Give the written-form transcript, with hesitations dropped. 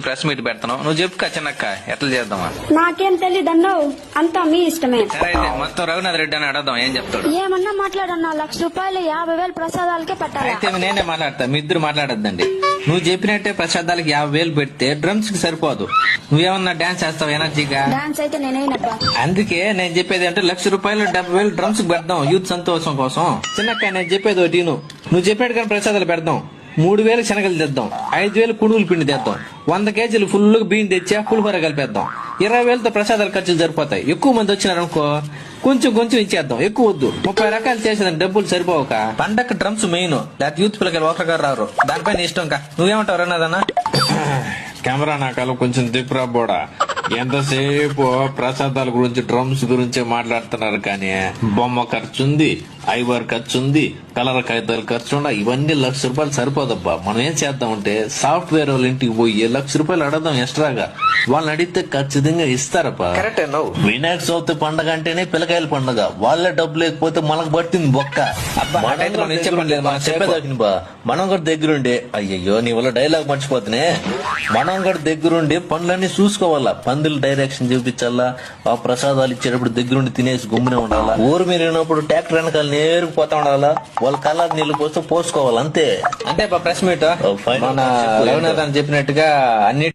Press meet పెడతాను. నువ్వు చెప్పు చిన్నక్క ఎట్లా చేద్దామా? నాకేం తెలియదన్నావు, అంతా మీ ఇష్టమే. సరే అయితే మొత్తం రఘునాథ్ రెడ్డి అని అడదాం, ఏం చెప్తాడు? ఏమన్నా మాట్లాడన్నా, ₹1,00,000 50,000 ప్రసాదాలకే పెట్టాలి. అయితే నేనే మాట్లాడతా, మీ ఇద్దరు మాట్లాడద్దండి. నువ్వు చెప్పినట్టే ప్రసాదాలకి 50,000 పెడితే డ్రమ్స్ కి సరిపోదు. నువ్వేమన్నా డాన్స్ చేస్తావు ఎనర్జీగా? డాన్స్ అయితే నేనేనబ్బా. అందుకే నేను చెప్పేది అంటే ₹1,00,000 70,000 డ్రమ్స్ కి పెడదాం, యూత్ సంతోషం కోసం. చిన్నక్క నేను చెప్పేది ఒకటి నువ్వు చెప్పినట్టుగా ప్రసాదాలు పెడదాం. 3,000 శనగలు తెద్దాం, 5,000 కుడుగులు పిండి తెద్దాం, 100 కేజీలు ఫుల్ బియ్యం తెచ్చా పులిహోర కలిపేద్దాం. 20,000తో ప్రసాదాల ఖర్చులు సరిపోతాయి. ఎక్కువ మంది వచ్చినారనుకో కొంచెం కొంచెం ఇచ్చేద్దాం, ఎక్కువ వద్దు. 30 రకాలు చేసేదాన్ని డబ్బులు సరిపోవక పండగ డ్రమ్స్ మెయిన్, లేకపోతే యూత్ పిల్లకాయలు ఒకరిగా రారు. దానిపైన ఇష్టం కా. నువ్వేమంటావు రన్నదన్నా? కెమెరా నాకాలు కొంచెం దిక్కురా బోడా. ఎంతసేపు ప్రసాదాల గురించి డ్రమ్స్ గురించే మాట్లాడుతున్నారు కానీ బొమ్మ ఖర్చుంది, ఐవర్ ఖర్చుంది, కలర్ కాగితాలు ఖర్చుండా, ఇవన్నీ ₹1,00,000 సరిపోదబ్బా. మనం ఏం చేద్దామంటే సాఫ్ట్వేర్ వాళ్ళ ఇంటికి పోయి ₹1,00,000 అడదాం ఎక్స్ట్రాగా. వాళ్ళని అడిగితే ఖచ్చితంగా ఇస్తారప్పా. కరెక్టే నువ్వు. వినాయక చవితి పండగ అంటేనే పిల్లకాయల పండగ. వాళ్ళే డబ్బు లేకపోతే మనకు పట్టింది బొక్క. చెప్పేదాకిని బా, మనం కూడా దగ్గరుండి, అయ్యయ్యో నీ వల్ల డైలాగ్ మర్చిపోతునే, మనం కూడా దగ్గరుండి పనులన్నీ చూసుకోవాలా. పందులు డైరెక్షన్ చూపించాలా, ఆ ప్రసాదాలు ఇచ్చేటప్పుడు దగ్గరుండి తినేసి గుమ్మునే ఉండాలా. ఊరు మీరు వెళ్ళినప్పుడు ట్రాక్టర్ వెనకాల నేరుకు పోతా ఉండాలా. వాళ్ళ కళ్ళకి నీళ్లు పోస్తే పోసుకోవాలి అంతే. అంటే ప్రెస్ మీట్ ఫైనల్ మన రఘునాథ్ అని చెప్పినట్టుగా అన్ని